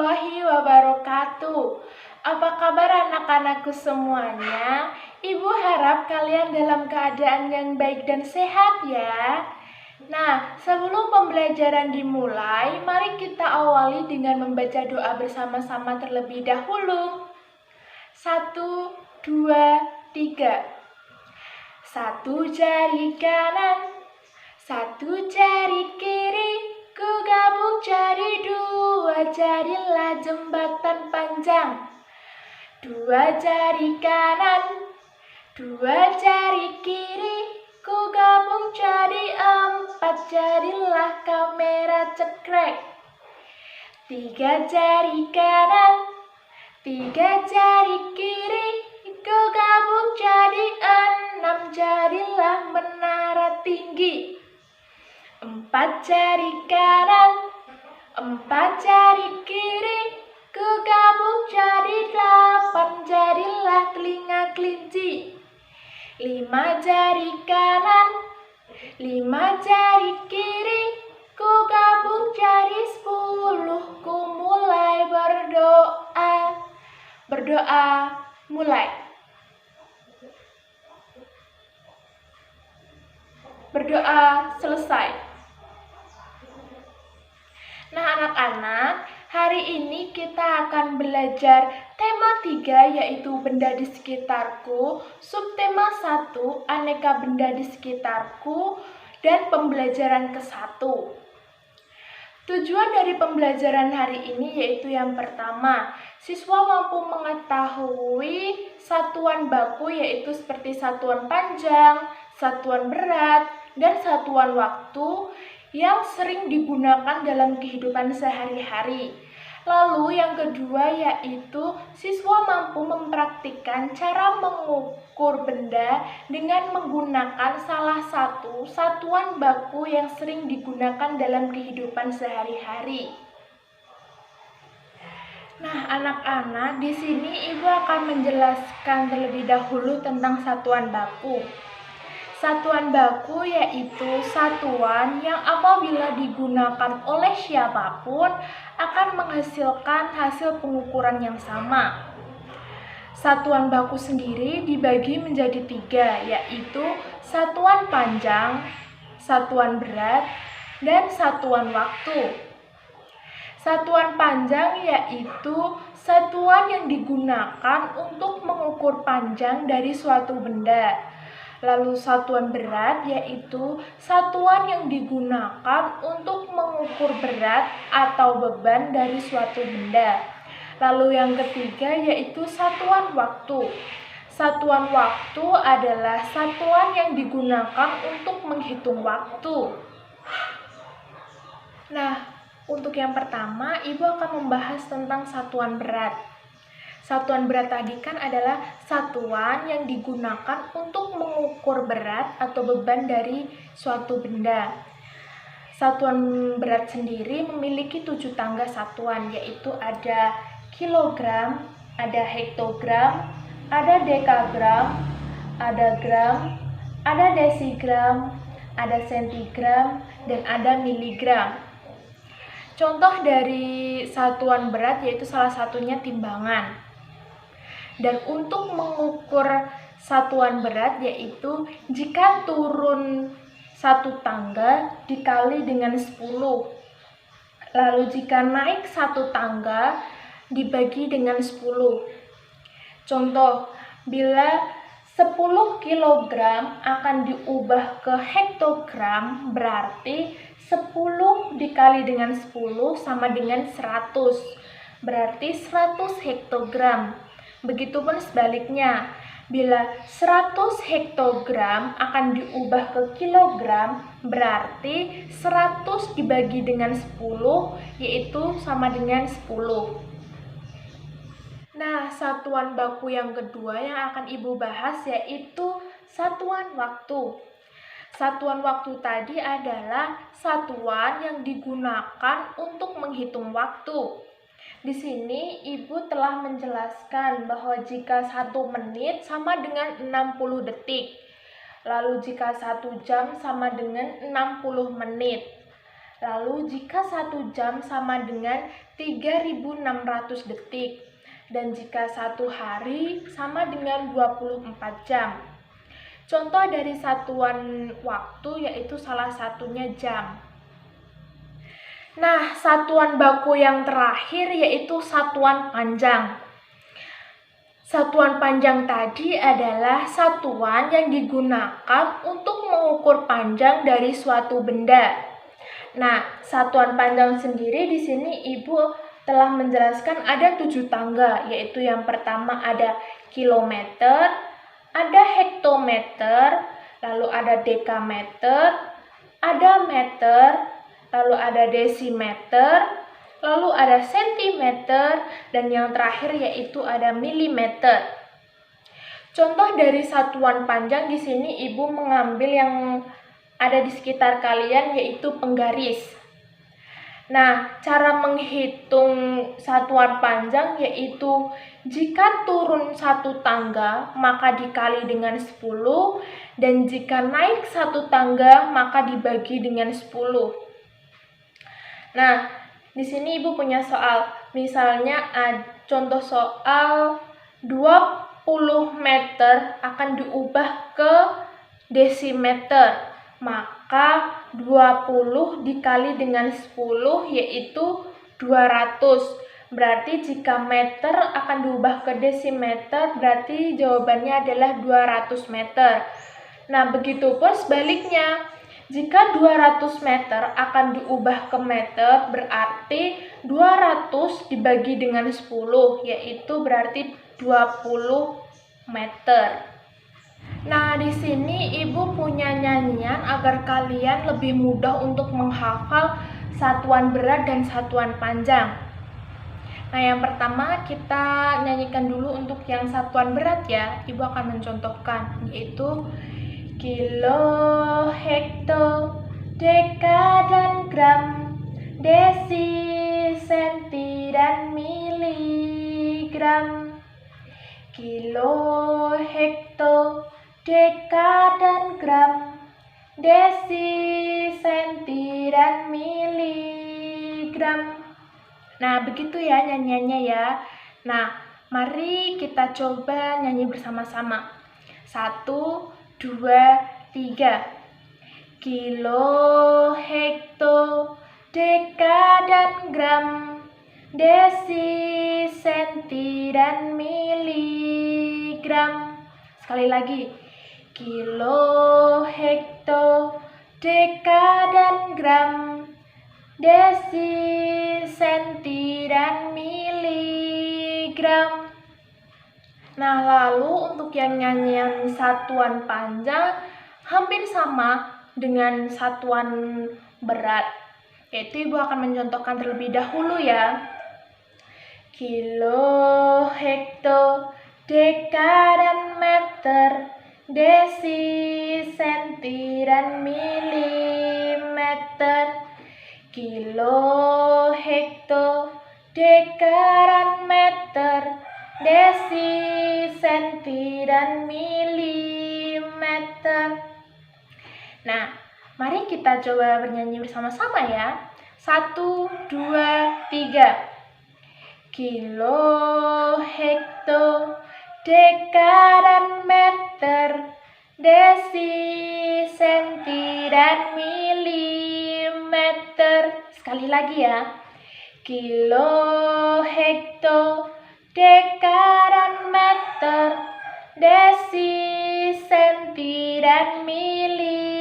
warahmatullahi wabarakatuh. Apa kabar anak-anakku semuanya? Ibu harap kalian dalam keadaan yang baik dan sehat ya. Nah, sebelum pembelajaran dimulai, mari kita awali dengan membaca doa bersama-sama terlebih dahulu. 1, 2, 3. Satu jari kanan, satu jari kiri, ku gabung jadi dua, jadilah jembatan panjang. Dua jari kanan, dua jari kiri, ku gabung jadi empat, jadilah kamera cekrek. Tiga jari kanan, tiga jari kiri, ku gabung jadi enam, jadilah menara tinggi. Empat jari kanan, empat jari kiri, ku gabung jadi delapan, jadilah telinga kelinci. Lima jari kanan, lima jari kiri, ku gabung jadi 10, ku mulai berdoa. Berdoa, mulai. Berdoa, selesai. Nah anak-anak, hari ini kita akan belajar tema 3 yaitu benda di sekitarku, subtema 1 aneka benda di sekitarku, dan pembelajaran ke-1. Tujuan dari pembelajaran hari ini yaitu yang pertama, siswa mampu mengetahui satuan baku yaitu seperti satuan panjang, satuan berat, dan satuan waktu yang sering digunakan dalam kehidupan sehari-hari. Lalu yang kedua yaitu siswa mampu mempraktikkan cara mengukur benda dengan menggunakan salah satu satuan baku yang sering digunakan dalam kehidupan sehari-hari. Nah, anak-anak, di sini Ibu akan menjelaskan terlebih dahulu tentang satuan baku. Satuan baku yaitu satuan yang apabila digunakan oleh siapapun akan menghasilkan hasil pengukuran yang sama. Satuan baku sendiri dibagi menjadi 3, yaitu satuan panjang, satuan berat, dan satuan waktu. Satuan panjang yaitu satuan yang digunakan untuk mengukur panjang dari suatu benda. Lalu satuan berat yaitu satuan yang digunakan untuk mengukur berat atau beban dari suatu benda. Lalu yang ketiga yaitu satuan waktu. Satuan waktu adalah satuan yang digunakan untuk menghitung waktu. Nah, untuk yang pertama, Ibu akan membahas tentang satuan berat. Satuan berat tadi kan adalah satuan yang digunakan untuk mengukur berat atau beban dari suatu benda. Satuan berat sendiri memiliki 7 tangga satuan, yaitu ada kilogram, ada hektogram, ada dekagram, ada gram, ada desigram, ada sentigram, dan ada miligram. Contoh dari satuan berat yaitu salah satunya timbangan. Dan untuk mengukur satuan berat yaitu jika turun 1 tangga dikali dengan 10. Lalu jika naik 1 tangga dibagi dengan 10. Contoh, bila 10 kg akan diubah ke hektogram, berarti 10 dikali dengan 10 sama dengan 100. Berarti 100 hektogram. Begitupun sebaliknya, bila 100 hektogram akan diubah ke kilogram, berarti 100 dibagi dengan 10, yaitu sama dengan 10. Nah, satuan baku yang kedua yang akan Ibu bahas yaitu satuan waktu. Satuan waktu tadi adalah satuan yang digunakan untuk menghitung waktu. Di sini Ibu telah menjelaskan bahwa jika 1 menit sama dengan 60 detik. Lalu jika 1 jam sama dengan 60 menit. Lalu jika 1 jam sama dengan 3.600 detik. Dan jika 1 hari sama dengan 24 jam. Contoh dari satuan waktu yaitu salah satunya jam. Nah, satuan baku yang terakhir yaitu satuan panjang. Satuan panjang tadi adalah satuan yang digunakan untuk mengukur panjang dari suatu benda. Nah, satuan panjang sendiri di sini Ibu telah menjelaskan ada 7 tangga, yaitu yang pertama ada kilometer, ada hektometer, lalu ada dekameter, ada meter, lalu ada desimeter, lalu ada sentimeter, dan yang terakhir yaitu ada milimeter. Contoh dari satuan panjang di sini Ibu mengambil yang ada di sekitar kalian yaitu penggaris. Nah, cara menghitung satuan panjang yaitu jika turun 1 tangga maka dikali dengan 10, dan jika naik 1 tangga maka dibagi dengan 10. Nah, di sini Ibu punya soal. Misalnya contoh soal 20 meter akan diubah ke desimeter. Maka 20 dikali dengan 10 yaitu 200. Berarti jika meter akan diubah ke desimeter, berarti jawabannya adalah 200 meter. Nah, begitu pun sebaliknya. Jika 200 meter akan diubah ke meter, berarti 200 dibagi dengan 10, yaitu berarti 20 meter. Nah, di sini Ibu punya nyanyian agar kalian lebih mudah untuk menghafal satuan berat dan satuan panjang. Nah, yang pertama kita nyanyikan dulu untuk yang satuan berat ya. Ibu akan mencontohkan, yaitu kilo, hekto, deka, dan gram, desi, senti, dan miligram. Kilo, hekto, deka, dan gram, desi, senti, dan miligram. Nah, begitu ya nyanyiannya ya. Nah, mari kita coba nyanyi bersama-sama. 1, 2, 3. Kilo, hekto, deka, dan gram, desi, senti, dan miligram. Sekali lagi. Kilo, hekto, deka, dan gram, desi, senti, dan miligram. Nah, lalu untuk yang nyanyian satuan panjang hampir sama dengan satuan berat. Yaitu Ibu akan mencontohkan terlebih dahulu ya. Kilo, hekto, deka, dan meter, desi, senti, dan milimeter. Kilo, hekto, deka, dan meter, desi, senti, dan milimeter. Nah, mari kita coba bernyanyi bersama-sama ya. 1, 2, 3. Kilo, hekto, deka, dan meter, desi, senti, dan milimeter. Sekali lagi ya. Kilo, hekto, deka, dan meter, desi, senti, dan milimeter.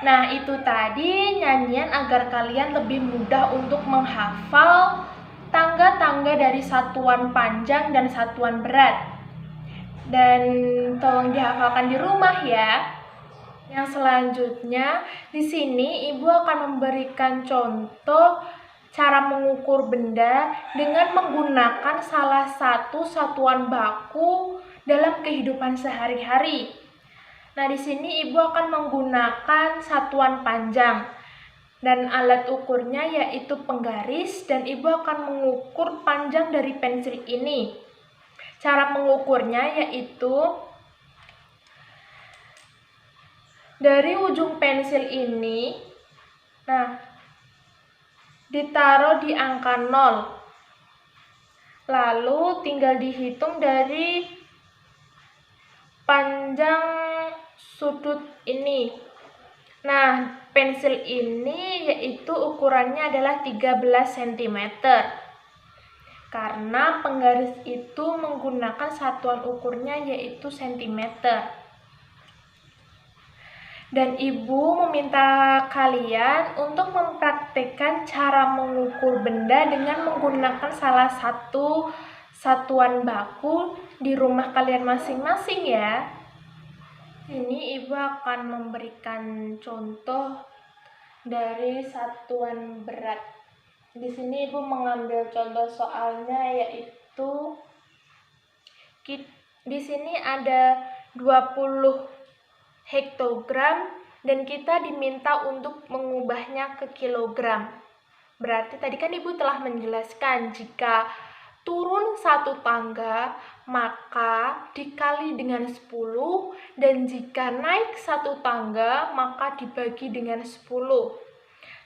Nah, itu tadi nyanyian agar kalian lebih mudah untuk menghafal tangga-tangga dari satuan panjang dan satuan berat. Dan tolong dihafalkan di rumah ya. Yang selanjutnya, di sini Ibu akan memberikan contoh cara mengukur benda dengan menggunakan salah satu satuan baku dalam kehidupan sehari-hari. Nah, di sini Ibu akan menggunakan satuan panjang dan alat ukurnya yaitu penggaris, dan Ibu akan mengukur panjang dari pensil ini. Cara mengukurnya yaitu Dari ujung pensil ini, nah, ditaruh di angka 0. Lalu tinggal dihitung dari panjang sudut ini. Nah, pensil ini yaitu ukurannya adalah 13 cm. Karena penggaris itu menggunakan satuan ukurnya yaitu cm. Dan ibu meminta kalian untuk mempraktikkan cara mengukur benda dengan menggunakan salah satu satuan baku di rumah kalian masing-masing ya. Ini ibu akan memberikan contoh dari satuan berat. Di sini ibu mengambil contoh soalnya yaitu di sini ada 20 hektogram dan kita diminta untuk mengubahnya ke kilogram. Berarti tadi kan ibu telah menjelaskan jika turun satu tangga maka dikali dengan 10 dan jika naik satu tangga maka dibagi dengan 10.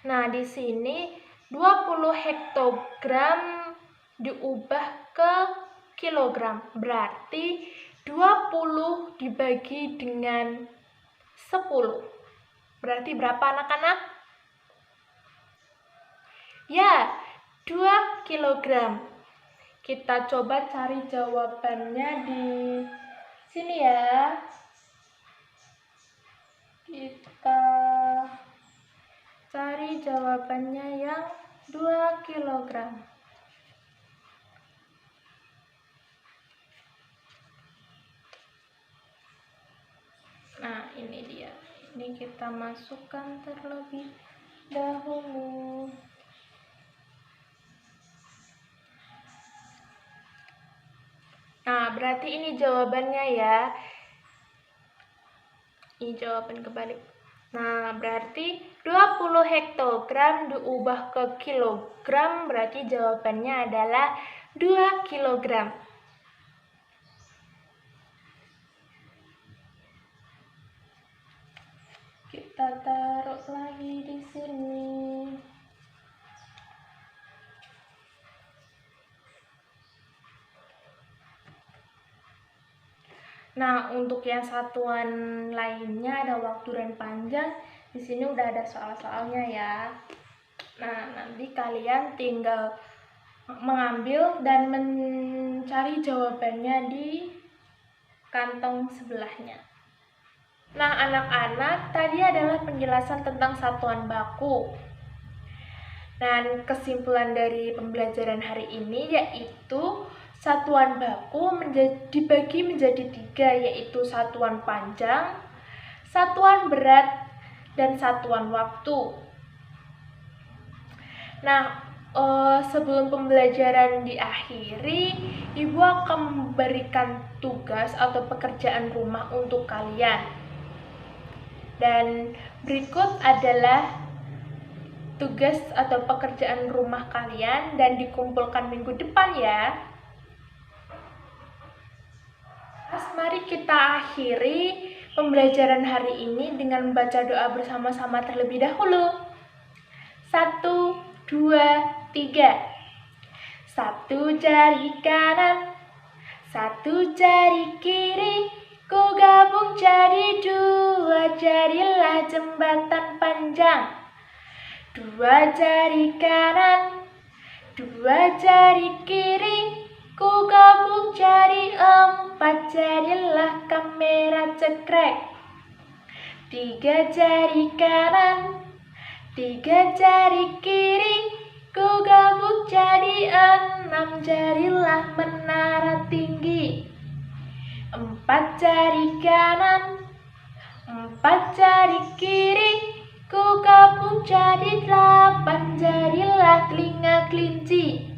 Nah, di sini 20 hektogram diubah ke kilogram. Berarti 20 dibagi dengan 10. Berarti berapa anak-anak? Ya, 2 kilogram. Kita coba cari jawabannya di sini ya. Kita cari jawabannya yang 2 kilogram. Nah, ini dia. Ini kita masukkan terlebih dahulu. Nah, berarti ini jawabannya ya. Ini jawaban kebalik. Nah, berarti 20 hektogram diubah ke kilogram, berarti jawabannya adalah 2 kilogram. Kita taruh lagi di sini. Nah, untuk yang satuan lainnya ada waktu dan panjang. Di sini udah ada soal-soalnya ya. Nah, nanti kalian tinggal mengambil dan mencari jawabannya di kantong sebelahnya. Nah, anak-anak, tadi adalah penjelasan tentang satuan baku. Dan kesimpulan dari pembelajaran hari ini yaitu satuan baku dibagi menjadi 3, yaitu satuan panjang, satuan berat, dan satuan waktu. Nah, sebelum pembelajaran diakhiri, ibu akan memberikan tugas atau pekerjaan rumah untuk kalian. Dan berikut adalah tugas atau pekerjaan rumah kalian dan dikumpulkan minggu depan ya. Mari kita akhiri pembelajaran hari ini dengan membaca doa bersama-sama terlebih dahulu. 1, 2, 3. 1 jari kanan, 1 jari kiri, ku gabung jadi 2, jadilah jembatan panjang. 2 jari kanan, 2 jari kiri, ku gabung jadi 4, jadilah kamera cekrek. 3 jari kanan, 3 jari kiri, ku gabung jadi 6, jadilah menara tinggi. 4 jari kanan, 4 jari kiri, ku gabung jadi 8, jadilah telinga kelinci.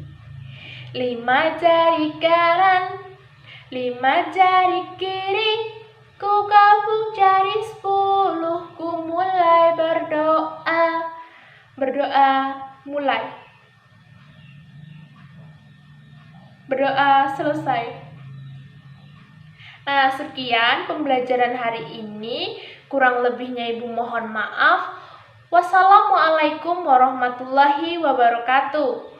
5 jari kanan, 5 jari kiri, ku gabung jadi 10, ku mulai berdoa. Berdoa mulai. Berdoa selesai. Nah, sekian pembelajaran hari ini. Kurang lebihnya Ibu mohon maaf. Wassalamualaikum warahmatullahi wabarakatuh.